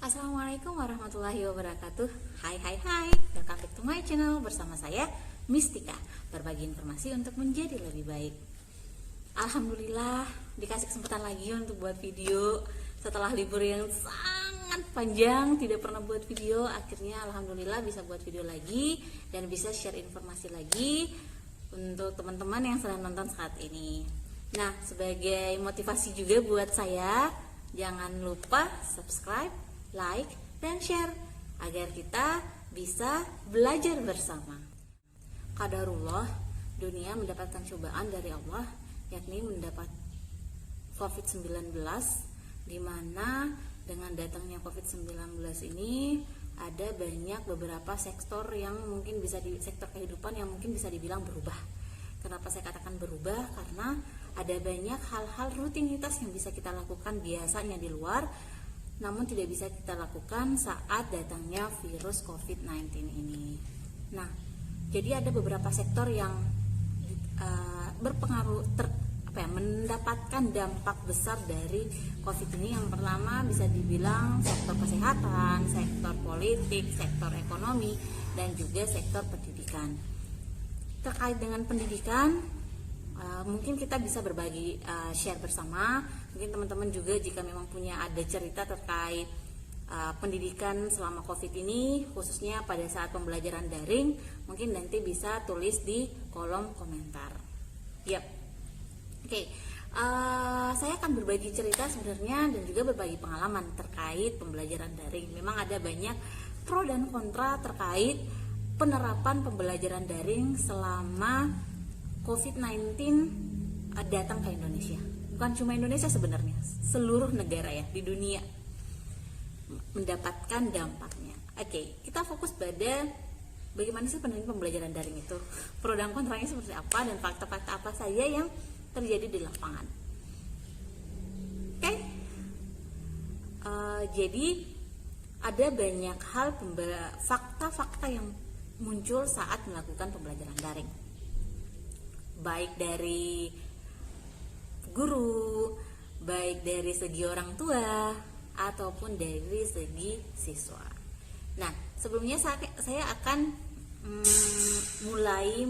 Assalamualaikum warahmatullahi wabarakatuh. Hai, welcome back to my channel. Bersama saya Mistika, berbagi informasi untuk menjadi lebih baik. Alhamdulillah dikasih kesempatan lagi untuk buat video. Setelah libur yang sangat panjang tidak pernah buat video, akhirnya alhamdulillah bisa buat video lagi dan bisa share informasi lagi untuk teman-teman yang sedang nonton saat ini. Nah, sebagai motivasi juga buat saya, jangan lupa subscribe, like, dan share agar kita bisa belajar bersama. Qadarullah, dunia mendapatkan cobaan dari Allah, yakni mendapat COVID-19, di mana dengan datangnya COVID-19 ini ada banyak beberapa sektor yang mungkin bisa sektor kehidupan yang mungkin bisa dibilang berubah. Kenapa saya katakan berubah? Karena ada banyak hal-hal rutinitas yang bisa kita lakukan biasanya di luar, namun tidak bisa kita lakukan saat datangnya virus COVID-19 ini. Nah, jadi ada beberapa sektor yang berpengaruh mendapatkan dampak besar dari COVID ini. Yang pertama bisa dibilang sektor kesehatan, sektor politik, sektor ekonomi, dan juga sektor pendidikan. Terkait dengan pendidikan, mungkin kita bisa berbagi share bersama. Mungkin teman-teman juga jika memang punya ada cerita terkait pendidikan selama COVID ini, khususnya pada saat pembelajaran daring, mungkin nanti bisa tulis di kolom komentar. Yap. Oke. Saya akan berbagi cerita sebenarnya dan juga berbagi pengalaman terkait pembelajaran daring. Memang ada banyak pro dan kontra terkait penerapan pembelajaran daring selama COVID-19 datang ke Indonesia. Bukan cuma Indonesia sebenarnya, seluruh negara ya di dunia mendapatkan dampaknya. Oke, kita fokus pada bagaimana sih pembelajaran daring itu, pro dan kontranya seperti apa, dan fakta-fakta apa saja yang terjadi di lapangan. Oke, jadi ada banyak hal fakta-fakta yang muncul saat melakukan pembelajaran daring, baik dari guru, baik dari segi orang tua, ataupun dari segi siswa. Nah, sebelumnya saya akan mulai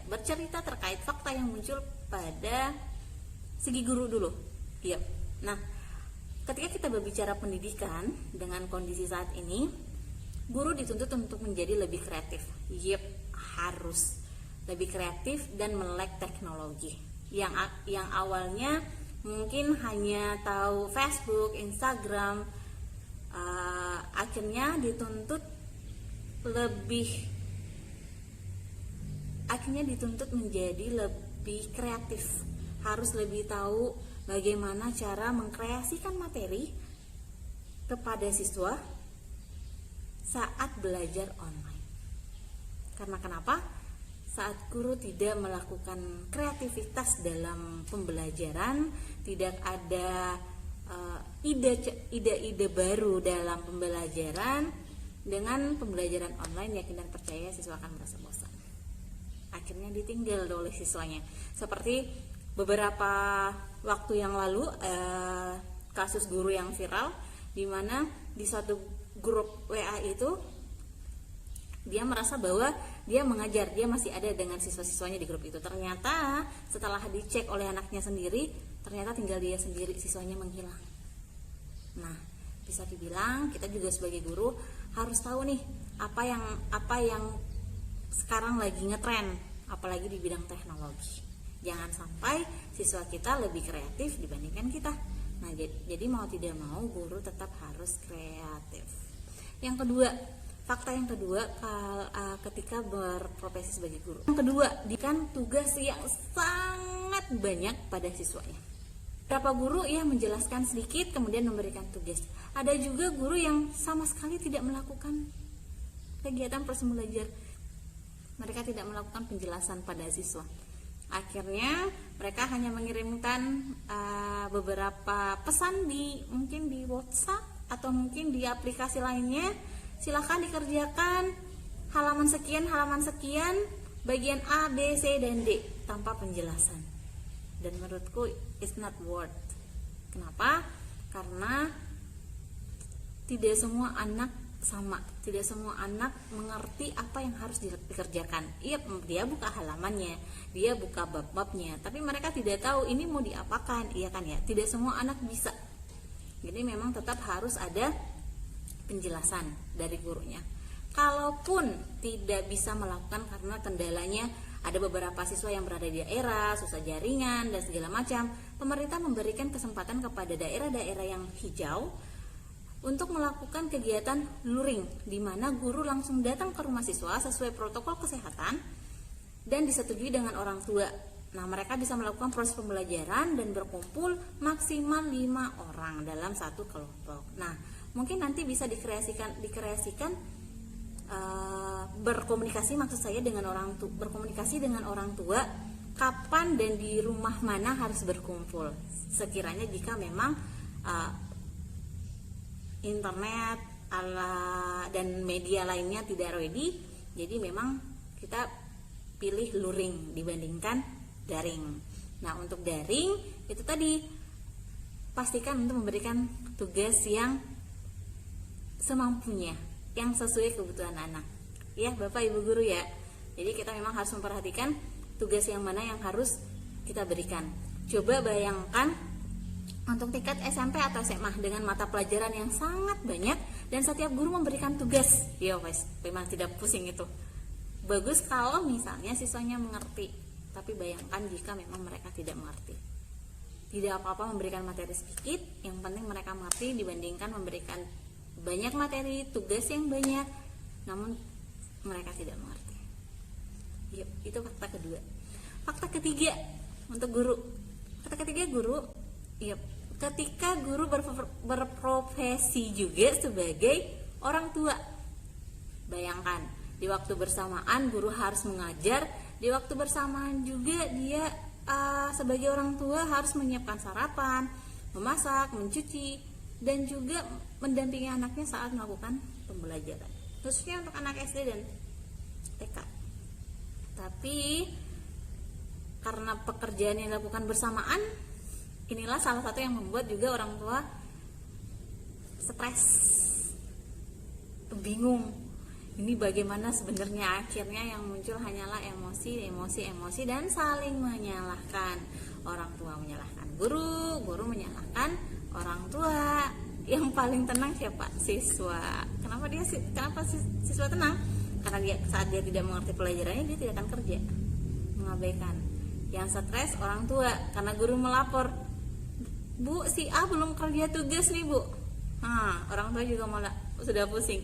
bercerita terkait fakta yang muncul pada segi guru dulu. Iya. Nah, ketika kita berbicara pendidikan dengan kondisi saat ini, guru dituntut untuk menjadi lebih kreatif. Harus lebih kreatif dan melek teknologi. Yang awalnya mungkin hanya tahu Facebook, Instagram, akhirnya dituntut menjadi lebih kreatif. Harus lebih tahu bagaimana cara mengkreasikan materi kepada siswa saat belajar online. Karena kenapa? Saat guru tidak melakukan kreativitas dalam pembelajaran, tidak ada ide-ide baru dalam pembelajaran, dengan pembelajaran online yakin dan percaya siswa akan merasa bosan. Akhirnya ditinggal oleh siswanya. Seperti beberapa waktu yang lalu, kasus guru yang viral, di mana di suatu grup WA itu dia merasa bahwa dia mengajar, dia masih ada dengan siswa-siswanya di grup itu. Ternyata setelah dicek oleh anaknya sendiri, ternyata tinggal dia sendiri, siswanya menghilang. Nah, bisa dibilang kita juga sebagai guru harus tahu nih apa yang sekarang lagi ngetren, apalagi di bidang teknologi. Jangan sampai siswa kita lebih kreatif dibandingkan kita. Nah, jadi mau tidak mau guru tetap harus kreatif. Yang kedua, fakta yang kedua, ketika berprofesi sebagai guru, yang kedua, diberikan tugas yang sangat banyak pada siswanya. Beberapa guru yang menjelaskan sedikit kemudian memberikan tugas. Ada juga guru yang sama sekali tidak melakukan kegiatan proses belajar. Mereka tidak melakukan penjelasan pada siswa. Akhirnya mereka hanya mengirimkan beberapa pesan mungkin di WhatsApp atau mungkin di aplikasi lainnya. Silakan dikerjakan halaman sekian, bagian A, B, C, dan D tanpa penjelasan. Dan menurutku it's not worth. Kenapa? Karena tidak semua anak sama, tidak semua anak mengerti apa yang harus dikerjakan. Iya, dia buka halamannya, dia buka bab-babnya, tapi mereka tidak tahu ini mau diapakan, iya kan ya. Tidak semua anak bisa. Jadi memang tetap harus ada penjelasan dari gurunya. Kalaupun tidak bisa melakukan karena kendalanya ada beberapa siswa yang berada di daerah, susah jaringan dan segala macam, pemerintah memberikan kesempatan kepada daerah-daerah yang hijau untuk melakukan kegiatan luring, di mana guru langsung datang ke rumah siswa sesuai protokol kesehatan dan disetujui dengan orang tua. Nah, mereka bisa melakukan proses pembelajaran dan berkumpul maksimal 5 orang dalam satu kelompok. Nah, mungkin nanti bisa dikreasikan berkomunikasi, maksud saya dengan berkomunikasi dengan orang tua kapan dan di rumah mana harus berkumpul. Sekiranya jika memang internet dan media lainnya tidak ready, jadi memang kita pilih luring dibandingkan daring. Nah, untuk daring itu tadi pastikan untuk memberikan tugas yang semampunya, yang sesuai kebutuhan anak. Ya, Bapak Ibu guru ya. Jadi kita memang harus memperhatikan tugas yang mana yang harus kita berikan. Coba bayangkan untuk tingkat SMP atau SMA dengan mata pelajaran yang sangat banyak dan setiap guru memberikan tugas, ya wes, memang tidak pusing itu. Bagus kalau misalnya siswanya mengerti, tapi bayangkan jika memang mereka tidak mengerti. Tidak apa-apa memberikan materi sedikit, yang penting mereka mengerti dibandingkan memberikan banyak materi, tugas yang banyak, namun mereka tidak mengerti. Yuk, itu fakta kedua. Fakta ketiga untuk guru. Fakta ketiga guru, yep, ketika guru berprofesi juga sebagai orang tua. Bayangkan, di waktu bersamaan guru harus mengajar, di waktu bersamaan juga dia sebagai orang tua harus menyiapkan sarapan, memasak, mencuci, dan juga mendampingi anaknya saat melakukan pembelajaran. Khususnya untuk anak SD dan TK. Tapi karena pekerjaan yang dilakukan bersamaan, inilah salah satu yang membuat juga orang tua stres, bingung. Ini bagaimana sebenarnya, akhirnya yang muncul hanyalah emosi dan saling menyalahkan. Orang tua menyalahkan guru, guru menyalahkan orang tua. Yang paling tenang siapa? Siswa. Kenapa siswa tenang? Karena saat dia tidak mengerti pelajarannya, dia tidak akan kerja, mengabaikan. Yang stres orang tua karena guru melapor, Bu, si A belum kerja tugas nih, Bu. Orang tua juga malah sudah pusing.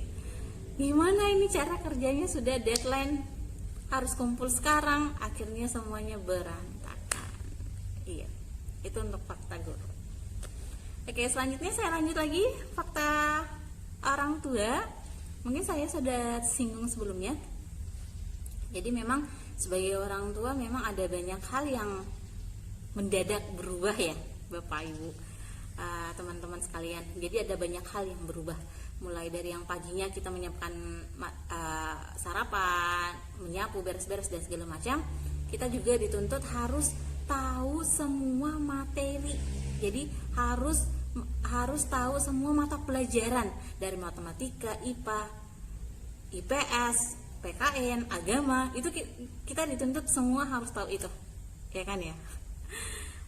Gimana ini cara kerjanya, sudah deadline, harus kumpul sekarang, akhirnya semuanya berantakan. Iya, itu untuk fakta guru. Oke, selanjutnya saya lanjut lagi fakta orang tua. Mungkin saya sudah singgung sebelumnya. Jadi memang sebagai orang tua memang ada banyak hal yang mendadak berubah ya, Bapak Ibu, teman-teman sekalian. Jadi ada banyak hal yang berubah. Mulai dari yang paginya kita menyiapkan sarapan, menyapu, beres-beres dan segala macam, kita juga dituntut harus tahu semua materi. Jadi harus tahu semua mata pelajaran dari matematika, IPA, IPS, PKN, agama. Itu kita dituntut semua harus tahu itu, ya kan ya.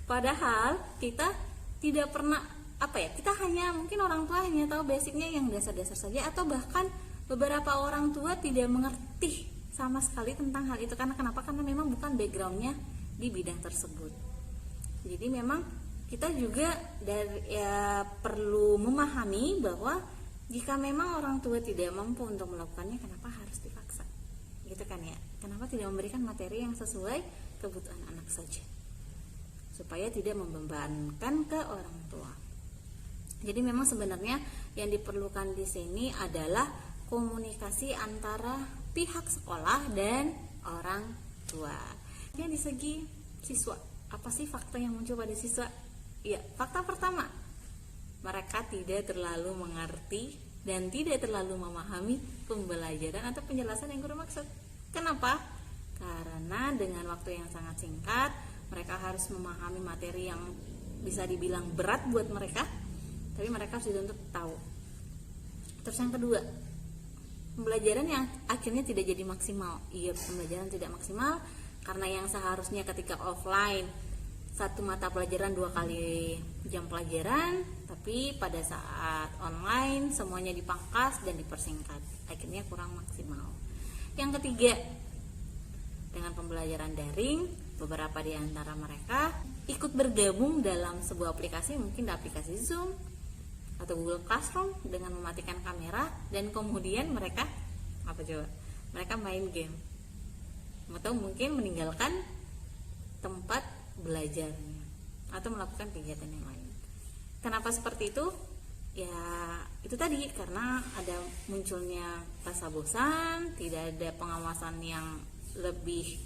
Padahal kita tidak pernah kita hanya mungkin orang tua hanya tahu basicnya yang dasar-dasar saja, atau bahkan beberapa orang tua tidak mengerti sama sekali tentang hal itu. Karena kenapa? Karena memang bukan backgroundnya di bidang tersebut. Jadi memang kita juga perlu memahami bahwa jika memang orang tua tidak mampu untuk melakukannya, kenapa harus dipaksa, gitu kan ya? Kenapa tidak memberikan materi yang sesuai kebutuhan anak saja, supaya tidak membebankan ke orang tua. Jadi memang sebenarnya yang diperlukan di sini adalah komunikasi antara pihak sekolah dan orang tua. Yang di segi siswa, apa sih fakta yang muncul pada siswa? Ya, fakta pertama, mereka tidak terlalu mengerti dan tidak terlalu memahami pembelajaran atau penjelasan yang guru maksud. Kenapa? Karena dengan waktu yang sangat singkat, mereka harus memahami materi yang bisa dibilang berat buat mereka, tapi mereka harus dituntut tahu. Terus yang kedua, pembelajaran yang akhirnya tidak jadi maksimal. Iya, pembelajaran tidak maksimal karena yang seharusnya ketika offline satu mata pelajaran 2 kali jam pelajaran, tapi pada saat online semuanya dipangkas dan dipersingkat, akhirnya kurang maksimal. Yang ketiga, dengan pembelajaran daring, beberapa di antara mereka ikut bergabung dalam sebuah aplikasi, mungkin aplikasi Zoom atau Google Classroom dengan mematikan kamera, dan kemudian mereka apa coba? Mereka main game atau mungkin meninggalkan tempat belajarnya atau melakukan kegiatan yang lain. Kenapa seperti itu? Ya itu tadi, karena ada munculnya rasa bosan, tidak ada pengawasan yang lebih,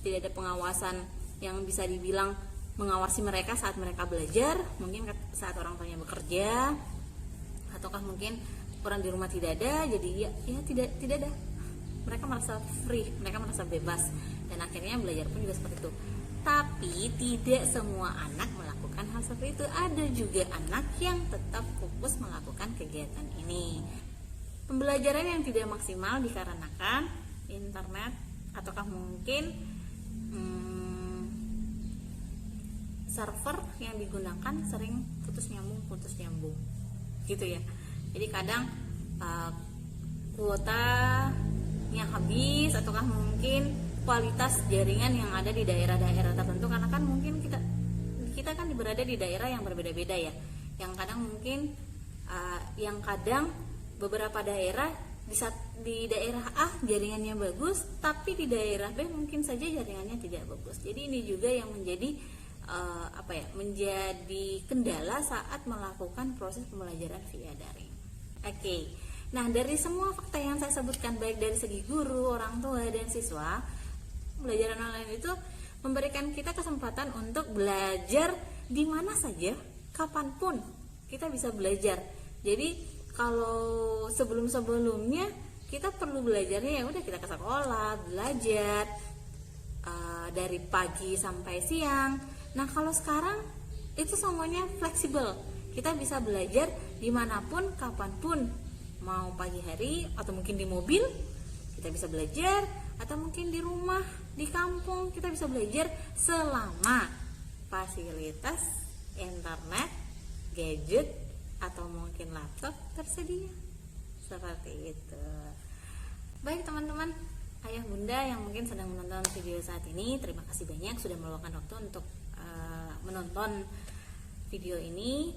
tidak ada pengawasan yang bisa dibilang mengawasi mereka saat mereka belajar, mungkin saat orang tuanya bekerja, ataukah mungkin orang di rumah tidak ada, jadi ya tidak ada. Mereka merasa free, mereka merasa bebas, dan akhirnya belajar pun juga seperti itu. Tapi tidak semua anak melakukan hal seperti itu. Ada juga anak yang tetap fokus melakukan kegiatan ini. Pembelajaran yang tidak maksimal dikarenakan internet, ataukah mungkin server yang digunakan sering putus nyambung gitu ya. Jadi kadang kuotanya habis, ataukah mungkin kualitas jaringan yang ada di daerah-daerah tertentu, karena kan mungkin kita kan berada di daerah yang berbeda-beda ya. Yang kadang beberapa daerah di daerah A jaringannya bagus, tapi di daerah B mungkin saja jaringannya tidak bagus. Jadi ini juga yang menjadi menjadi kendala saat melakukan proses pembelajaran via daring. Oke. Nah, dari semua fakta yang saya sebutkan, baik dari segi guru, orang tua, dan siswa, pembelajaran online itu memberikan kita kesempatan untuk belajar di mana saja, kapanpun kita bisa belajar. Jadi kalau sebelumnya kita perlu belajarnya ya udah kita ke sekolah belajar dari pagi sampai siang. Nah kalau sekarang itu semuanya fleksibel, kita bisa belajar dimanapun, kapanpun, mau pagi hari atau mungkin di mobil kita bisa belajar, atau mungkin di rumah, di kampung kita bisa belajar selama fasilitas internet, gadget, atau mungkin laptop tersedia. Seperti itu. Baik teman-teman, ayah bunda yang mungkin sedang menonton video saat ini, terima kasih banyak sudah meluangkan waktu untuk menonton video ini.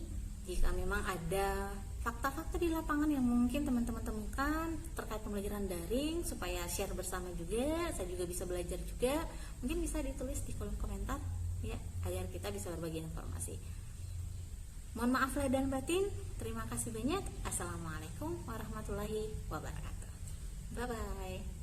Jika memang ada fakta-fakta di lapangan yang mungkin teman-teman temukan terkait pembelajaran daring, supaya share bersama juga, saya juga bisa belajar juga, mungkin bisa ditulis di kolom komentar ya, agar kita bisa berbagi informasi. Mohon maaf lahir dan batin. Terima kasih banyak. Assalamualaikum warahmatullahi wabarakatuh. Bye bye.